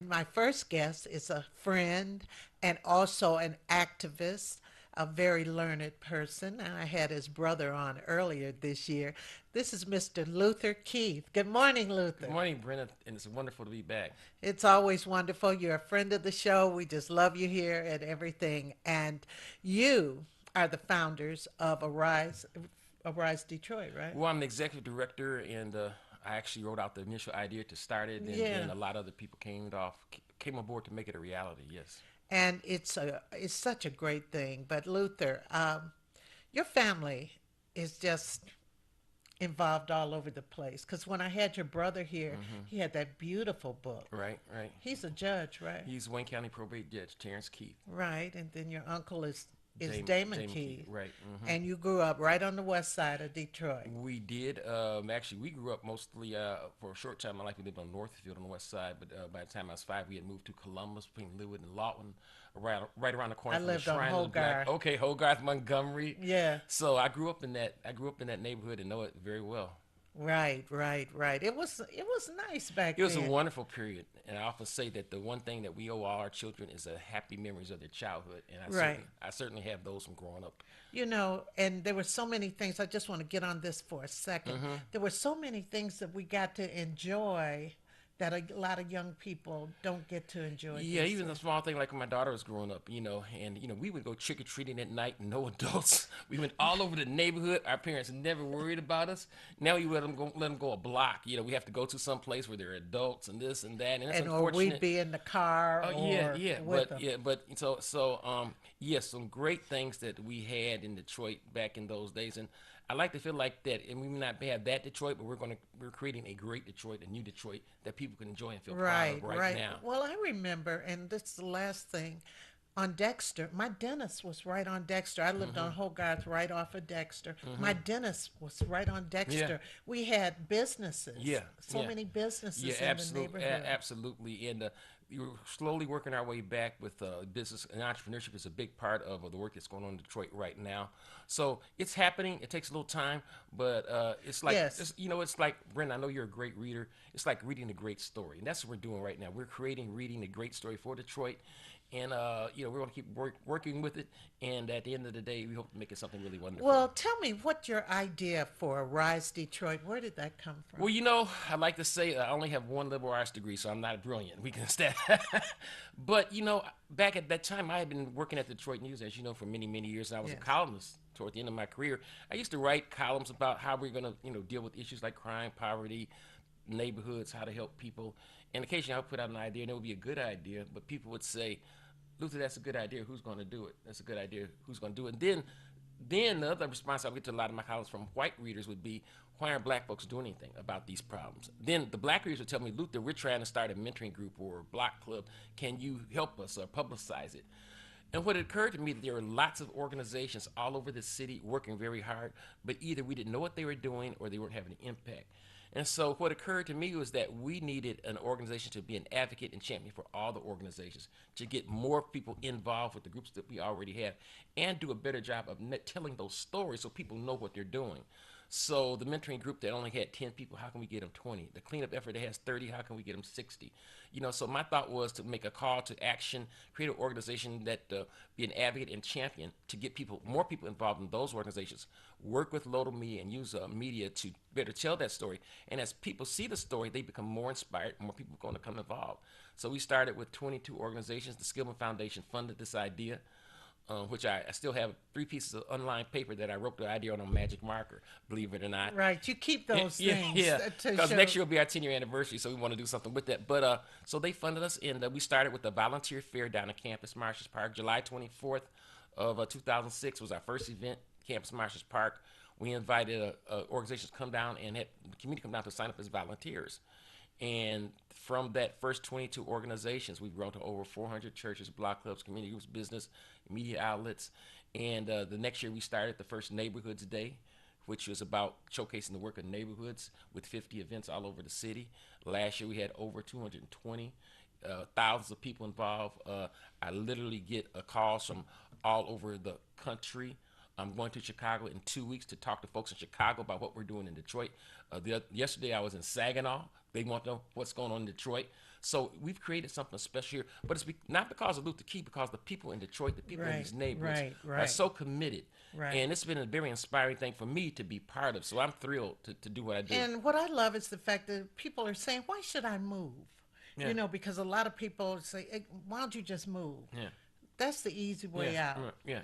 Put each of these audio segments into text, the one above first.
My first guest is a friend and also an activist, a very learned person. And I had his brother on earlier this year. This is Mr. Luther Keith. Good morning, Good Luther. morning, Brenda, and it's wonderful to be back. It's always wonderful. You're a friend of the show. We just love you here and everything. And you are the founders of Arise Detroit, right? Well, I'm the executive director, and I actually wrote out the initial idea to start it, and Yeah. then a lot of other people came aboard to make it a reality. Yes. And it's such a great thing. But Luther, your family is just involved all over the place. Because when I had your brother here, Hmm. he had that beautiful book. Right, right. He's a judge, right? He's Wayne County Probate Judge Terrence Keith, Right. And then your uncle is Damon, Damon Damon Keith. Keith. Right. Hmm. And you grew up right on the west side of Detroit. We did. Actually, we grew up mostly for a short time in my life. We lived on Northfield on the west side, but by the time I was 5, we had moved to Columbus between Linwood and Lawton, right around the corner I from the lived on Shrine of the Black. Hogarth. Okay, Hogarth, Montgomery. Yeah. So I grew up in that. I grew up in that neighborhood and know it very well. Right, right, right. It was nice back It was a then. wonderful period, and I often say that the one thing that we owe all our children is a happy memories of their childhood, and Right. I certainly have those from growing up. And there were so many things. I just want to get on this for a second. Hmm. There were so many things that we got to enjoy that a lot of young people don't get to enjoy Yeah, these even the days. small thing like when my daughter was growing up, and we would go trick or treating at night, no adults. We went all over the neighborhood. Our parents never worried about us. Now you let them go a block. We have to go to some place where there are adults and this and that, and it's And or we'd unfortunate. be in the car Oh yeah, or yeah, with them. but yes, some great things that we had in Detroit back in those days, and I like to feel like that, and we may not have that Detroit, but we're creating a great Detroit, a new Detroit that people can enjoy and feel proud of Right, right right. now. Well, I remember, and this is the last thing, on Dexter, my dentist was right on Dexter. I lived on Hmm. Hogarth right off of Dexter. My Hmm. dentist was right on Yeah, Dexter. We had businesses, yeah, so yeah. many Yeah, businesses in the absolutely, neighborhood. absolutely. And we're slowly working our way back with business and entrepreneurship is a big part of the work that's going on in Detroit right now. So it's happening. It takes a little time, but Yes. it's like Brenda. I know you're a great reader. It's like reading a great story, and that's what we're doing right now. We're reading a great story for Detroit, and we're going to keep working with it. And at the end of the day, we hope to make it something really wonderful. Well, tell me what your idea for Rise Detroit, where did that come from? Well, I like to say I only have one liberal arts degree, so I'm not brilliant. We can stat. But, back at that time, I had been working at the Detroit News, as you know, for many, many years. And I was a Yes. columnist toward the end of my career. I used to write columns about how we're going to, deal with issues like crime, poverty, neighborhoods, how to help people. And occasionally I would put out an idea, and it would be a good idea, but people would say, Luther, that's a good idea. Who's going to do it? That's a good idea. Who's going to do it? And then the other response I would get to a lot of my columns from white readers would be, why aren't black folks doing anything about these problems? Then the black readers would tell me, Luther, we're trying to start a mentoring group or a block club. Can you help us or publicize it? And what occurred to me that there were lots of organizations all over the city working very hard, but either we didn't know what they were doing or they weren't having an impact. And so what occurred to me was that we needed an organization to be an advocate and champion for all the organizations, to get more people involved with the groups that we already have, and do a better job of telling those stories so people know what they're doing. So the mentoring group that only had 10 people, how can we get them 20? The cleanup effort that has 30, how can we get them 60? So my thought was to make a call to action, create an organization that be an advocate and champion to get more people involved in those organizations, work with local media and use media to better tell that story. And as people see the story, they become more inspired, more people are going to come involved. So we started with 22 organizations. The Skillman Foundation funded this idea, which I still have 3 pieces of online paper that I wrote the idea on a magic marker, believe it or not. Right, you keep those Yeah, things yeah. to Because show. next year will be our 10-year anniversary, so we want to do something with that. But so they funded us, and we started with a volunteer fair down at Campus Martius Park. July 24th of 2006 was our first event, Campus Martius Park. We invited organizations to come down and had the community come down to sign up as volunteers. And from that first 22 organizations, we've grown to over 400 churches, block clubs, community groups, business, media outlets. And the next year, we started the first Neighborhoods Day, which was about showcasing the work of neighborhoods with 50 events all over the city. Last year, we had over 220, thousands of people involved. I literally get calls from all over the country. I'm going to Chicago in 2 weeks to talk to folks in Chicago about what we're doing in Detroit. Yesterday I was in Saginaw. They want to know what's going on in Detroit. So we've created something special here, but it's not because of Luther King, because the people in Detroit, the people in Right, these neighborhoods right, are right, so committed. right. And it's been a very inspiring thing for me to be part of. So I'm thrilled to do what I do. And what I love is the fact that people are saying, why should I move? Yeah, Because a lot of people say, "Hey, why don't you just move?" yeah, That's the easy way yes, out. yeah.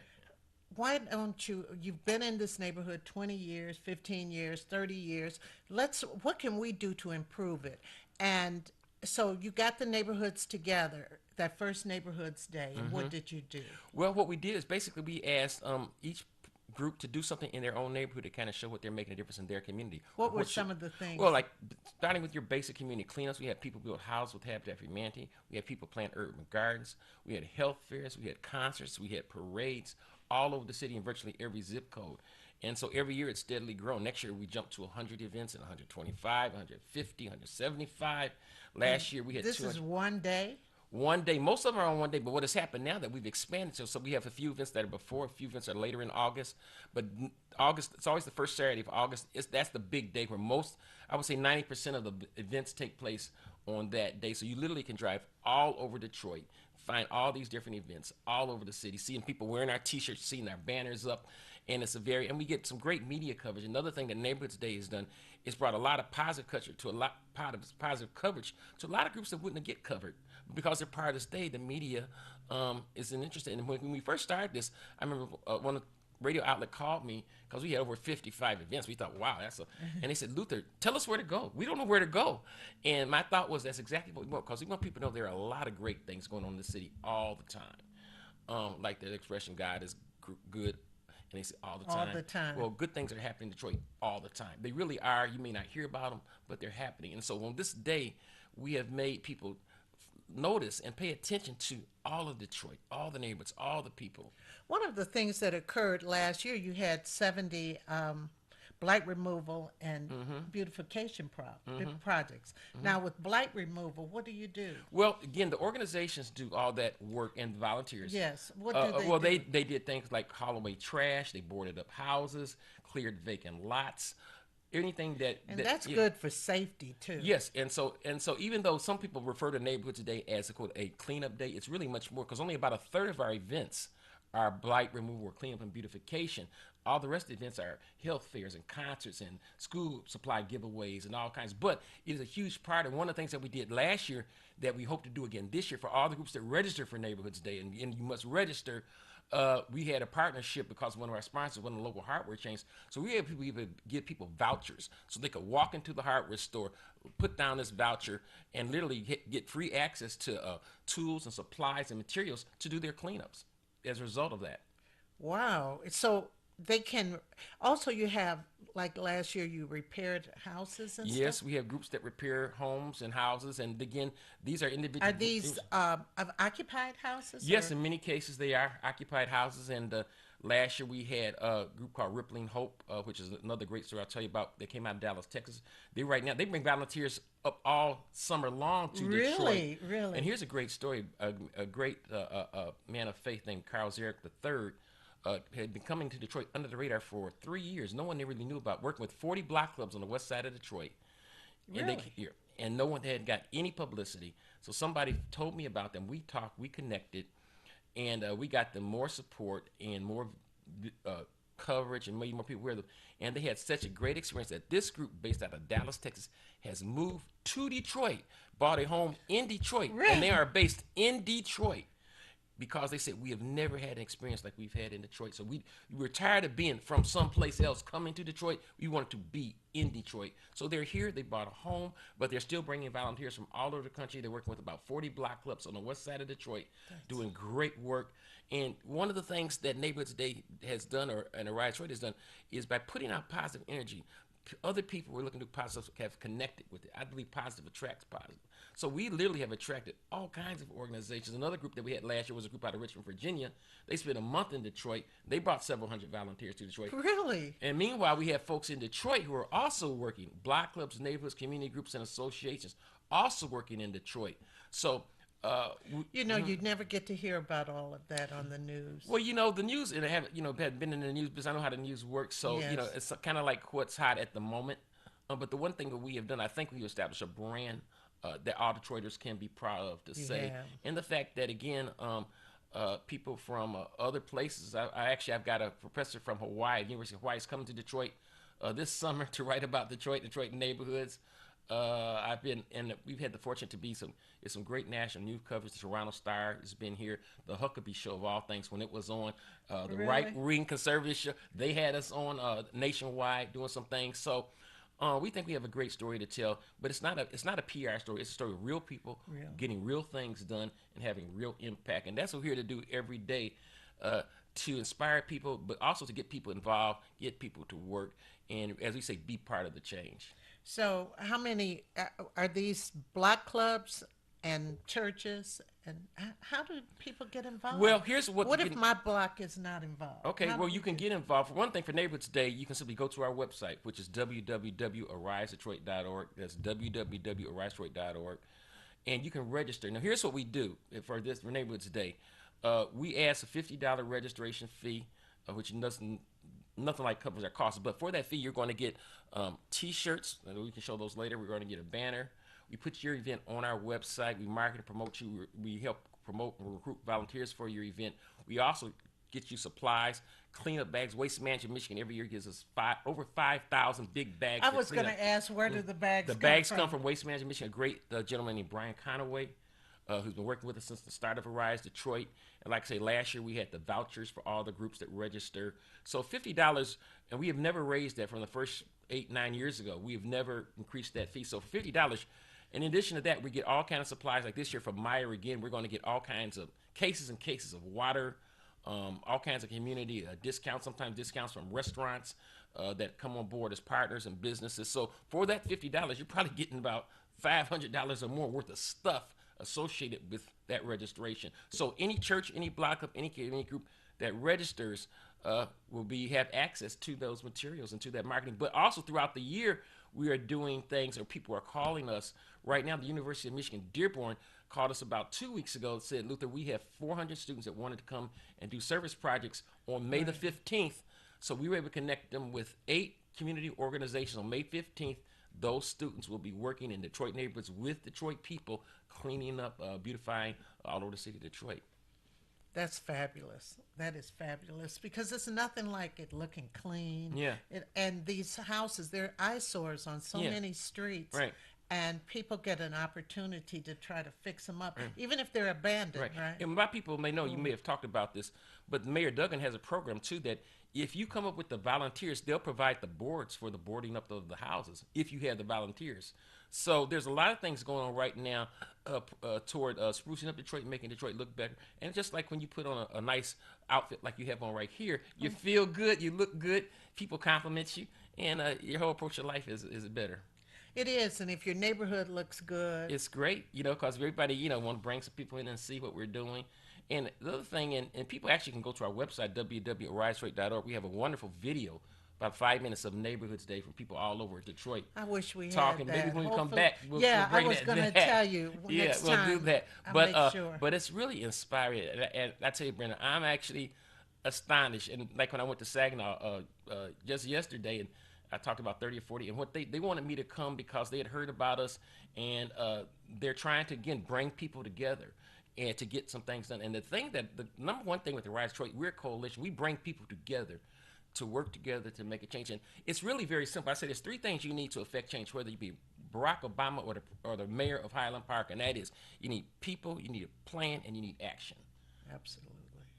Why don't you? You've been in this neighborhood 20 years, 15 years, 30 years. What can we do to improve it? And so you got the neighborhoods together, that first neighborhoods day, and what did you do? Well, what we did is basically we asked each group to do something in their own neighborhood to kind of show what they're making a difference in their community. What were What should, some of the well, things? like starting with your basic community cleanups, we had people build houses with Habitat for Humanity. We had people plant urban gardens. We had health fairs. We had concerts. We had parades all over the city in virtually every zip code. And so every year it's steadily grown. Next year we jumped to 100 events and 125, 150, 175. And Last year we had this is 200. one day. One day, most of them are on one day, but what has happened now that we've expanded, so we have a few events that are before, a few events that are later in August, but August, it's always the first Saturday of August. That's the big day where most, I would say 90% of the events take place on that day. So you literally can drive all over Detroit, find all these different events all over the city, seeing people wearing our t-shirts, seeing our banners up, and and we get some great media coverage. Another thing that Neighborhoods Day has done is brought a lot of positive coverage to a lot of groups that wouldn't get covered because they're part of this day. The media isn't interested. And when we first started this, I remember one of the radio outlet called me because we had over 55 events. We thought, wow, and they said, Luther, tell us where to go. We don't know where to go. And my thought was that's exactly what we want, because we want people to know there are a lot of great things going on in the city all the time. Like the expression, God is good. And they say all the All time. the time. Well, good things are happening in Detroit all the time. They really are. You may not hear about them, but they're happening. And so on this day, we have made people notice and pay attention to all of Detroit, all the neighborhoods, all the people. One of the things that occurred last year, you had 70 blight removal and beautification projects. Now, with blight removal, what do you do? Well, again, the organizations do all that work, and volunteers. Yes, what do they Well, do? they did things like haul away trash. They boarded up houses, cleared vacant lots, anything And that that's yeah. good for safety too. Yes, and so even though some people refer to Neighborhood Today as a cleanup day, it's really much more, because only about a third of our events are blight removal or cleanup and beautification. All the rest of the events are health fairs and concerts and school supply giveaways and all kinds. But it is a huge part. And one of the things that we did last year that we hope to do again this year for all the groups that register for Neighborhoods Day, and you must register. We had a partnership because one of our sponsors, one of the local hardware chains. So we had people even give people vouchers so they could walk into the hardware store, put down this voucher, and literally get free access to tools and supplies and materials to do their cleanups as a result of that. Wow. So they can also, you have, like last year you repaired houses and stuff. Yes, we have groups that repair homes and houses, and again, these are Are individual these groups. of occupied houses? Yes, Or? in many cases they are occupied houses, and last year we had a group called Rippling Hope, which is another great story I'll tell you about. They came out of Dallas, Texas. They bring volunteers up all summer long to Detroit. Really, really. And here's a great story. A great man of faith named Carl Zarek III had been coming to Detroit under the radar for 3 years. No one really knew about, working with 40 block clubs on the west side of Detroit. And Really? and no one had got any publicity. So somebody told me about them. We talked, we connected, and we got them more support and more coverage, and made more people aware of them. And they had such a great experience that this group, based out of Dallas, Texas, has moved to Detroit, bought a home in Detroit, and they Really? are based in Detroit, because they said we have never had an experience like we've had in Detroit. So we're tired of being from someplace else coming to Detroit. We wanted to be in Detroit. So they're here. They bought a home, but they're still bringing volunteers from all over the country. They're working with about 40 block clubs on the west side of Detroit, doing great work. And one of the things that Neighborhoods Day has done, and Arise Detroit has done, is by putting out positive energy. Other people who are looking to do positive have connected with it. I believe positive attracts positive. So we literally have attracted all kinds of organizations. Another group that we had last year was a group out of Richmond, Virginia. They spent a month in Detroit. They brought several hundred volunteers to Detroit. Really? And meanwhile, we have folks in Detroit who are also working, block clubs, neighborhoods, community groups, and associations, also working in Detroit. So, You never get to hear about all of that on the news. well, the news, and I haven't, had been in the news because I know how the news works. So, Yes. it's kind of like what's hot at the moment. But the one thing that we have done, I think we established a brand that all Detroiters can be proud of to You say. have. And the fact that, again, people from other places, I've got a professor from Hawaii, the University of Hawaii, is coming to Detroit this summer to write about Detroit neighborhoods. I've been, and we've had the fortune to be some great national news coverage. The Toronto Star has been here. The Huckabee Show of all things, when it was on, the right Really? wing conservative show, they had us on nationwide doing some things. So we think we have a great story to tell, but it's not a PR story. It's a story of real people Real. getting real things done and having real impact, and that's what we're here to do every day. To inspire people, but also to get people involved, get people to work, and as we say, be part of the change. So, how many are these block clubs and churches? And how do people get involved? Well, here's what you What if can. my block is not involved? Okay, How do well, you we can do? get involved. For one thing, for Neighborhoods Day, you can simply go to our website, which is www.arisedetroit.org. That's www.arisedetroit.org, and you can register. Now, here's what we do for Neighborhoods Day. We ask a $50 registration fee, which nothing like covers our costs. But for that fee, you're going to get T-shirts. And we can show those later. We're going to get a banner. We put your event on our website. We market and promote you. We help promote and recruit volunteers for your event. We also get you supplies, cleanup bags. Waste Management Michigan every year gives us over 5,000 big bags I for was going cleanup. to ask, where do the bags The come bags come from? from Waste Management Michigan. A great gentleman named Brian Conaway, who's been working with us since the start of Arise Detroit. And like I say, last year we had the vouchers for all the groups that register. So $50, and we have never raised that from the first 8, 9 years ago. We have never increased that fee. So for $50, in addition to that, we get all kinds of supplies. Like this year from Meyer again, we're going to get all kinds of cases and cases of water, all kinds of community discounts, sometimes discounts from restaurants that come on board as partners and businesses. So for that $50, you're probably getting about $500 or more worth of stuff associated with that registration. So any church, any block club, any community group that registers will have access to those materials and to that marketing. But also throughout the year, we are doing things, or people are calling us. Right now, the University of Michigan Dearborn called us about 2 weeks ago and said, Luther, we have 400 students that wanted to come and do service projects on May the Right. 15th. So we were able to connect them with 8 community organizations on May 15th. Those students will be working in Detroit neighborhoods with Detroit people, cleaning up, beautifying all over the city of Detroit. That's fabulous. That is fabulous because it's nothing like it looking clean. Yeah, And these houses, they're eyesores on so yeah, many streets. right. And people get an opportunity to try to fix them up, Right. even if they're abandoned, Right. right? And my people may know, you Mm. may have talked about this, but Mayor Duggan has a program too that if you come up with the volunteers, they'll provide the boards for the boarding up of the houses if you have the volunteers. So there's a lot of things going on right now toward sprucing up Detroit, making Detroit look better. And just like when you put on a nice outfit like you have on right here, you feel good, you look good, people compliment you, and your whole approach to life is better. It is. And if your neighborhood looks good, It's great, because everybody, want to bring some people in and see what we're doing. And the other thing, and people actually can go to our website, www.arisedetroit.org. We have a wonderful video, about 5 minutes of Neighborhoods Day from people all over Detroit I wish we had talking. that. Maybe when we come Hopefully, back, we'll yeah, I bring was that going to back. tell you Yeah, next we'll do time. that. I'll But make sure. but it's really inspiring. And I tell you, Brenda, I'm actually astonished. And like when I went to Saginaw just yesterday, and I talked about 30 or 40, and what they wanted me to come because they had heard about us, and they're trying to again bring people together and to get some things done. And the number one thing with the Rise Detroit, we're a coalition. We bring people together to work together to make a change. And it's really very simple. I say there's 3 things you need to affect change, whether you be Barack Obama or the mayor of Highland Park, and that is you need people, you need a plan, and you need action. Absolutely.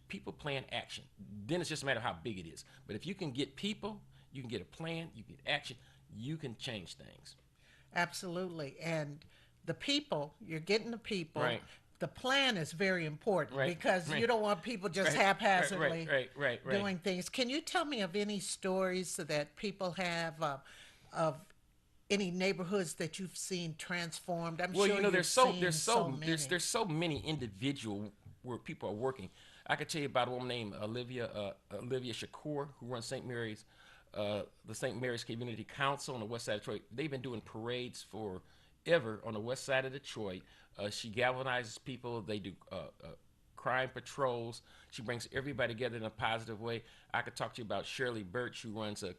People, plan, action. Then it's just a matter of how big it is. But if you can get people, you can get a plan, you get action, you can change things. Absolutely. And the people, you're getting the people. Right. The plan is very important Right, because right. you don't want people just Right, haphazardly right. doing things. Can you tell me of any stories that people have of any neighborhoods that you've seen transformed? I'm Well, sure there's you've seen so many. there's so many individual where people are working. I could tell you about a woman named Olivia Shakur, who runs the St. Mary's Community Council on the west side of Detroit. They've been doing parades forever on the west side of Detroit. She galvanizes people. They do crime patrols. She brings everybody together in a positive way. I could talk to you about Shirley Birch, who runs a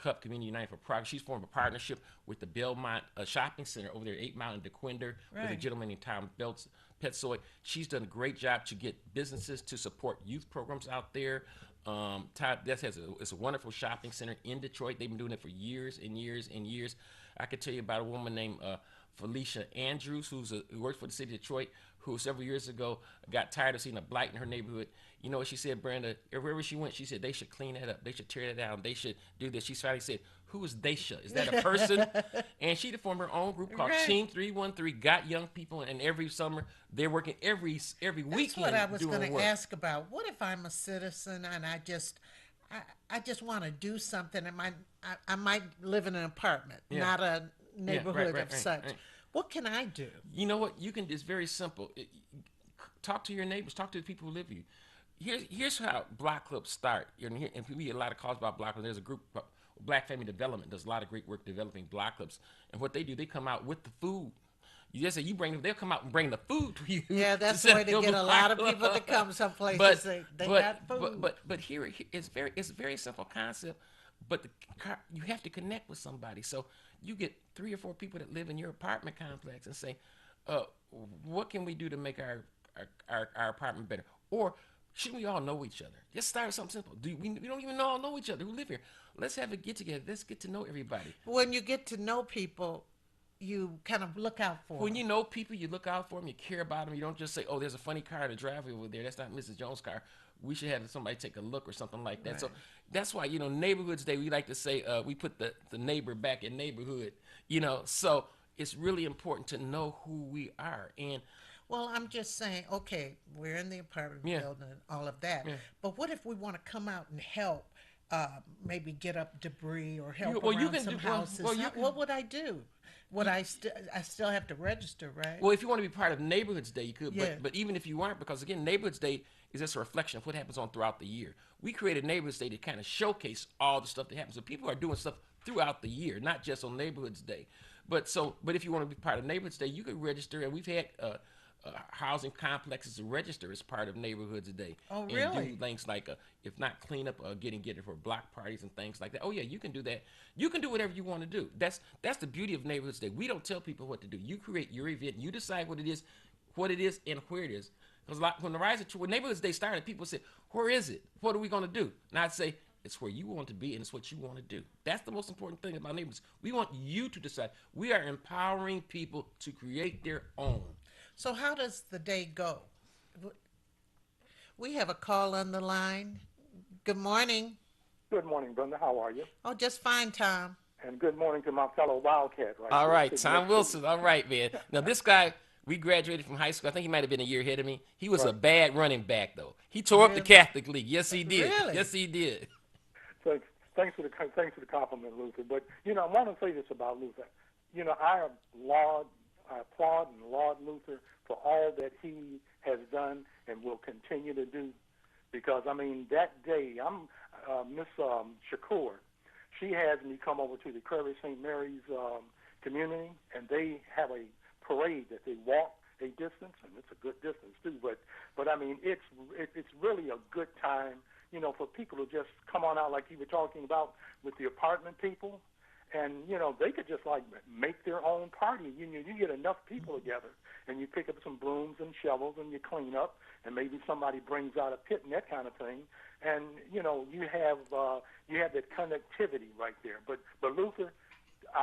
Cup Community United for Progress. She's formed a partnership with the Belmont Shopping Center over there at 8 Mile in DeQuinder with a Right. gentleman named Tom Belts Petsoy. She's done a great job to get businesses to support youth programs out there. Todd, it's a wonderful shopping center in Detroit. They've been doing it for years and years and years. I could tell you about a woman named Felicia Andrews, who works for the city of Detroit, who several years ago got tired of seeing a blight in her neighborhood. You know what she said, Brenda? Wherever she went, she said they should clean that up. They should tear that down. They should do this. She finally said, "Who is Daisha? Is that a person?" And she formed her own group called Right. Team 313. Got young people, and every summer they're working every That's weekend what I was doing going to work. ask about. What if I'm a citizen and I just want to do something, and I might live in an apartment, Yeah. not a Yeah, neighborhood right, of right, such. right. What can I do? You know what? You can. It's very simple. Talk to your neighbors. Talk to the people who live with you. Here's how block clubs start. And we get a lot of calls about block clubs. There's a group, Black Family Development, does a lot of great work developing block clubs. And what they do, they come out with the food. You just say you bring them. They'll come out and bring the food to you. Yeah, that's the set way up to your get a block lot of club. people to come some places. But They but got food. but here it's a very simple concept. But you have to connect with somebody. So you get 3 or 4 people that live in your apartment complex and say, what can we do to make our apartment better? Or shouldn't we all know each other? Just start with something simple. We don't even all know each other who live here. Let's have a get together. Let's get to know everybody. When you get to know people, you kind of look out for When them. you know people, you look out for them, you care about them. You don't just say, "Oh, there's a funny car in the driveway over there. That's not Mrs. Jones' car. We should have somebody take a look," or something like that. So Right. that's why Neighborhoods Day. We like to say we put the neighbor back in neighborhood. So it's really important to know who we are. And Well, I'm just saying, okay, we're in the apartment yeah, building and all of that, yeah. but what if we want to come out and help, maybe get up debris or You, help well, you around can some do well, houses? well, you can, What would I do? Would I still have to register, right? well, if you want to be part of Neighborhoods Day, you could. Yeah. But even if you aren't, because again, Neighborhoods Day is just a reflection of what happens on throughout the year. We created Neighborhoods Day to kind of showcase all the stuff that happens. So people are doing stuff throughout the year, not just on Neighborhoods Day. But if you want to be part of Neighborhoods Day, you could register, and we've had housing complexes to register as part of Neighborhoods Day. Oh, And really? do things like, if not cleanup, get together for block parties and things like that. Oh yeah, you can do that. You can do whatever you want to do. That's the beauty of Neighborhoods Day. We don't tell people what to do. You create your event. You decide what it is, and where it is. Because when the when Neighborhoods Day started, people said, "Where is it? What are we going to do?" And I'd say, it's where you want to be, and it's what you want to do. That's the most important thing about neighborhoods. We want you to decide. We are empowering people to create their own. So how does the day go? We have a call on the line. Good morning. Good morning, Brenda. How are you? Oh, just fine, Tom. And good morning to my fellow Wildcat right All here, right, sitting Tom next to Wilson. me. All right, man. Now this guy, we graduated from high school. I think he might have been a year ahead of me. He was a Right. bad running back, though. He tore up the Really? Catholic League. Yes, he did. Really? Yes, he did. Thanks for the compliment, Luther. But I want to say this about Luther. I applaud and laud Luther for all that he has done and will continue to do. Because that day, Miss Shakur, she has me come over to the Prairie St. Mary's community, and they have a parade that they walk a distance, and it's a good distance too. But it's really a good time, for people to just come on out like you were talking about with the apartment people, and they could just like make their own party. You get enough people together, and you pick up some brooms and shovels, and you clean up, and maybe somebody brings out a pit and that kind of thing, and you have that connectivity right there. But Luther,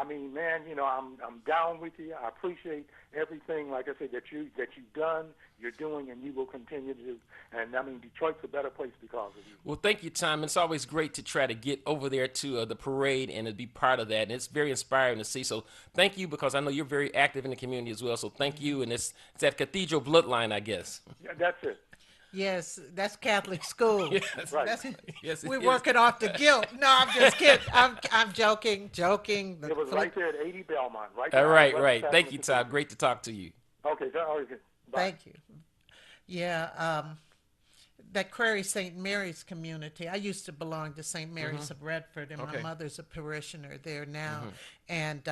man, I'm down with you. I appreciate everything, like I said, that you've done, you're doing, and you will continue to do. And Detroit's a better place because of you. Well, thank you, Tom. It's always great to try to get over there to the parade and to be part of that. And it's very inspiring to see. So thank you, because I know you're very active in the community as well. So thank you. And it's that cathedral bloodline, I guess. Yeah, that's it. Yes, that's Catholic school. Yes. Right. Yes, it We're is. working off the guilt. No, I'm just kidding. I'm joking. It was right there at 80 Belmont, right All there. right, West right. Side Thank of you, the Tom. city. Great to talk to you. Okay, so, all right, good. Bye. Thank you. Yeah, that Prairie St. Mary's community. I used to belong to St. Mary's of Redford, and Okay. my mother's a parishioner there now. And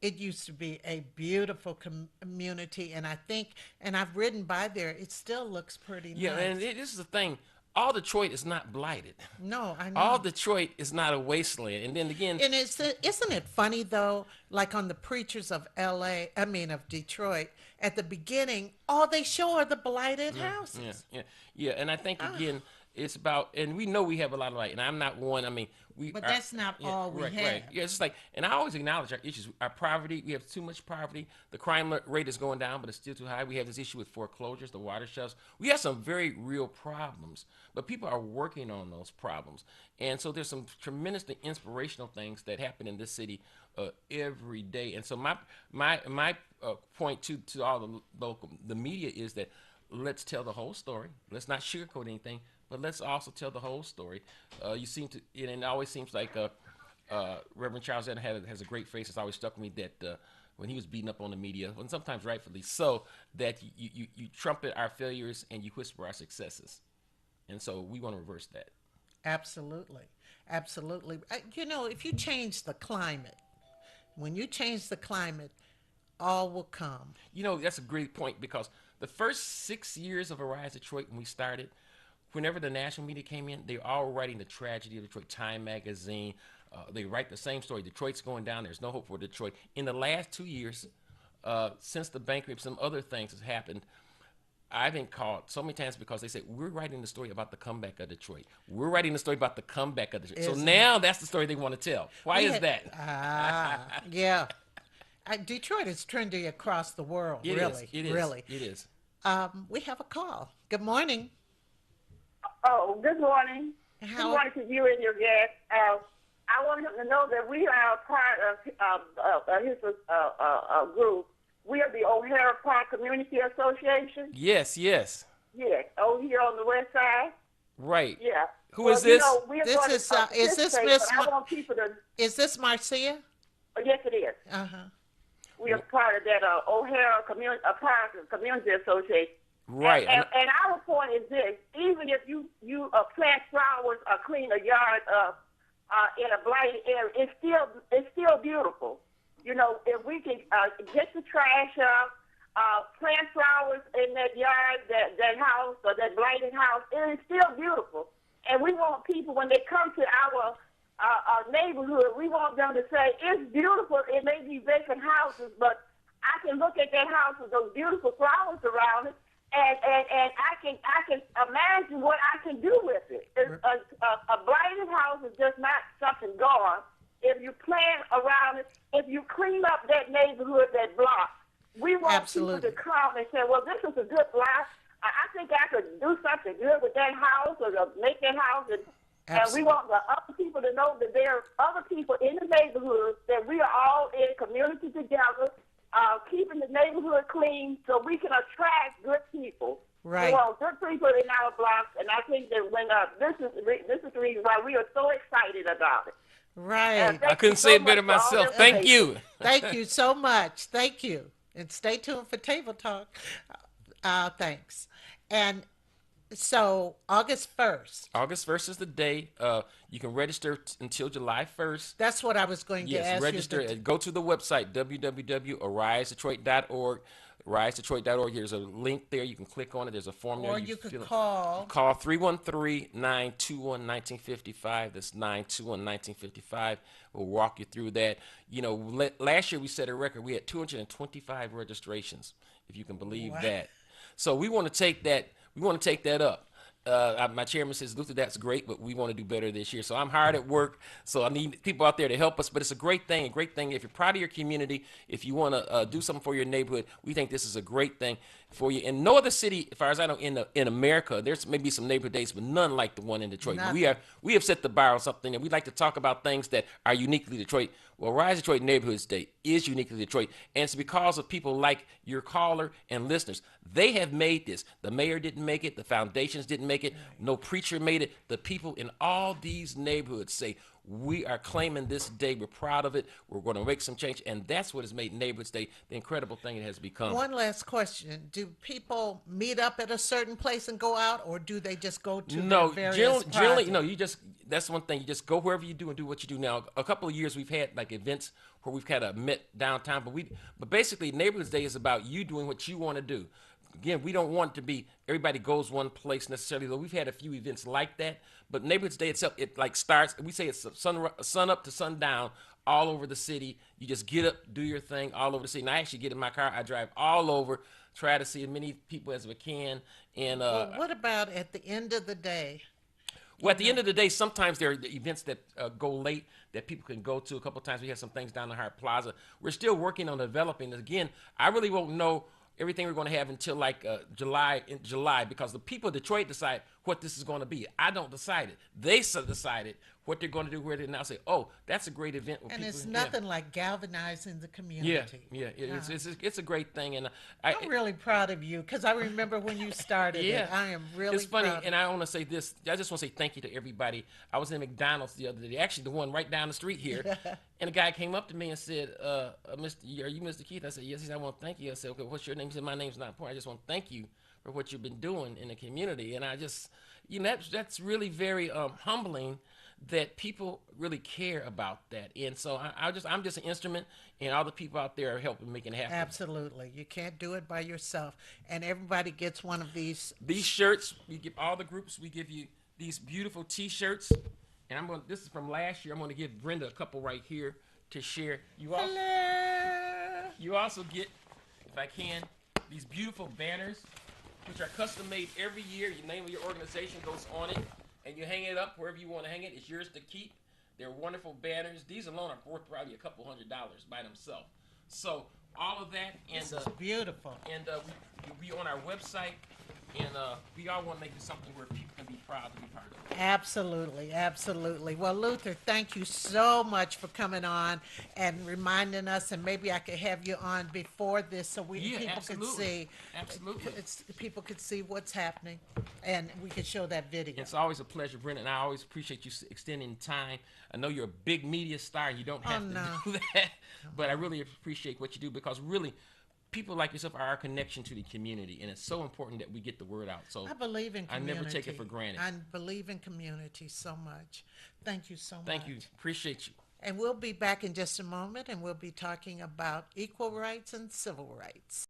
it used to be a beautiful community, and I think, and I've ridden by there, it still looks pretty Yeah, nice. and this is the thing. all Detroit is not blighted. No, I All know. Detroit is not a wasteland. And then again, And isn't it funny though? Like on the preachers of L.A., I mean of Detroit, at the beginning, all they show are the blighted yeah, houses. yeah, yeah. And I think Ah, again, it's about, and we know we have a lot of light. And I'm not one. I mean, we but are. that's not Yeah, all we right, have. right. Yeah, it's just like, and I always acknowledge our issues. Our poverty, we have too much poverty. The crime rate is going down, but it's still too high. We have this issue with foreclosures, the water shelves. We have some very real problems, but people are working on those problems. And so there's some tremendously inspirational things that happen in this city every day. And so my point to all the local the media is that let's tell the whole story. Let's not sugarcoat anything, but let's also tell the whole story. You seem to, and it always seems like Reverend Charles Eden has a great phrase that's always stuck with me that when he was beaten up on the media, and sometimes rightfully so, that you trumpet our failures and you whisper our successes. And so we want to reverse that. Absolutely. Absolutely. If you change the climate, when you change the climate, all will come. That's a great point because the first 6 years of Arise Detroit, when we started, whenever the national media came in, they were all writing the tragedy of Detroit. Time magazine, they write the same story. Detroit's going down. There's no hope for Detroit. In the last 2 years, since the bankruptcy, some other things has happened. I've been called so many times because they said, we're writing the story about the comeback of Detroit. We're writing the story about the comeback of Detroit. So Isn't it? now that's the story they want to tell. Why is that? Yeah. Detroit is trendy across the world, It is. really, It is. really. It is. We have a call. Good morning. Oh, good morning. Good How? morning to you and your guest. I want him to know that we are part of his group. We are the O'Hara Park Community Association. Yes, yes. Yes, over here on the west side. Right. Yeah. Who is this? We're This going is, to is this participate, Miss but I Ma- want people to. Is this Marcia? Yes, it is. Uh-huh. We are part of that O'Hara Park Community Association. Right. And our point is this: even if you plant flowers or clean a yard up in a blighted area, it's still beautiful. If we can get the trash up, plant flowers in that yard, that house or that blighted house, it is still beautiful. And we want people when they come to our neighborhood, we want them to say it's beautiful. It may be vacant houses, but I can look at that house with those beautiful flowers around it. And I can imagine what I can do with it. A blighted house is just not something gone. If you plan around it, if you clean up that neighborhood, that block, we want Absolutely. people to come and say, well, this is a good block. I think I could do something good with that house or to make that house. And we want the other people to know that there are other people in the neighborhood, that we are all in community together, keeping the neighborhood clean so we can attract good people. Right. We want good people in our blocks, and I think that when this is the reason why we are so excited about it. Right. I couldn't say it better myself. Thank you. Thank you so much. Thank you. And stay tuned for Table Talk. Thanks. And so August 1st. August 1st is the day. You can register until July 1st. That's what I was going to Yes, ask register. you. Go to the website, www.arisedetroit.org. arisedetroit.org. Here's a link there. You can click on it. There's a form there. Or you could call. Call 313-921-1955. That's 921-1955. We'll walk you through that. Last year we set a record. We had 225 registrations, if you can believe that. So we want to take that. We want to take that up. My chairman says, Luther, that's great, but we want to do better this year. So I'm hard at work, so I need people out there to help us. But it's a great thing. If you're proud of your community, if you want to do something for your neighborhood, we think this is a great thing for you. And no other city, as far as I know, in America, there's maybe some neighborhood days, but none like the one in Detroit. We have set the bar on something, and we like to talk about things that are uniquely Detroit. Well, Rise Detroit Neighborhoods Day is uniquely Detroit, and it's because of people like your caller and listeners. They have made this. The mayor didn't make it. The foundations didn't make it. No preacher made it. The people in all these neighborhoods say, we are claiming this day. We're proud of it. We're going to make some change, and that's what has made Neighborhoods Day the incredible thing it has become. One last question. Do people meet up at a certain place and go out, or do they just go to their various generally, projects? that's one thing. You just go wherever you do and do what you do. Now, a couple of years we've had like events where we've had a met downtown, but basically Neighborhoods Day is about you doing what you want to do. again, we don't want it to be everybody goes one place necessarily. Though we've had a few events like that, but Neighborhoods Day itself, it like starts. We say it's sun up to sundown all over the city. You just get up, do your thing all over the city. And I actually get in my car, I drive all over, try to see as many people as we can. And Well, what about at the end of the day? well, at the end of the day, sometimes there are the events that go late that people can go to. A couple of times we have some things down the Hart Plaza. We're still working on developing. Again, I really won't know everything we're going to have until like July, because the people of Detroit decide what this is going to be. I don't decide it. They decided what they're going to do, where they now say, oh, that's a great event. And it's nothing like galvanizing the community. It's a great thing. And I'm really proud of you because I remember when you started it. I am really It's funny, proud. and I want to say this. I just want to say thank you to everybody. I was in McDonald's the other day, actually the one right down the street here, and a guy came up to me and said, are you Mr. Keith? I said, yes. He said, I want to thank you. I said, okay, what's your name? He said, my name's not important. I just want to thank you for what you've been doing in the community. And I just, that's really very humbling that people really care about that. And so I'm just an instrument, and all the people out there are helping making it happen. Absolutely. You can't do it by yourself. And everybody gets one of these. These shirts, we give all the groups, we give you these beautiful T-shirts. And this is from last year. I'm going to give Brenda a couple right here to share. You also get, if I can, these beautiful banners, which are custom made every year. Your name of your organization goes on it, and you hang it up wherever you want to hang it. It's yours to keep. They're wonderful banners. These alone are worth probably a couple $100 by themselves. So all of that, and This is beautiful. And we on our website, and we all want to make it something where people can be proud to be part of it. Absolutely, absolutely. Well, Luther, thank you so much for coming on and reminding us, and maybe I could have you on before this so people could see. Absolutely. People could see what's happening, and we could show that video. It's always a pleasure, Brenda, and I always appreciate you extending time. I know you're a big media star. You don't have to do that, but I really appreciate what you do, because really, people like yourself are our connection to the community, and it's so important that we get the word out. So I believe in community. I never take it for granted. I believe in community so much. Thank you so much. Thank you. Appreciate you. And we'll be back in just a moment, and we'll be talking about equal rights and civil rights.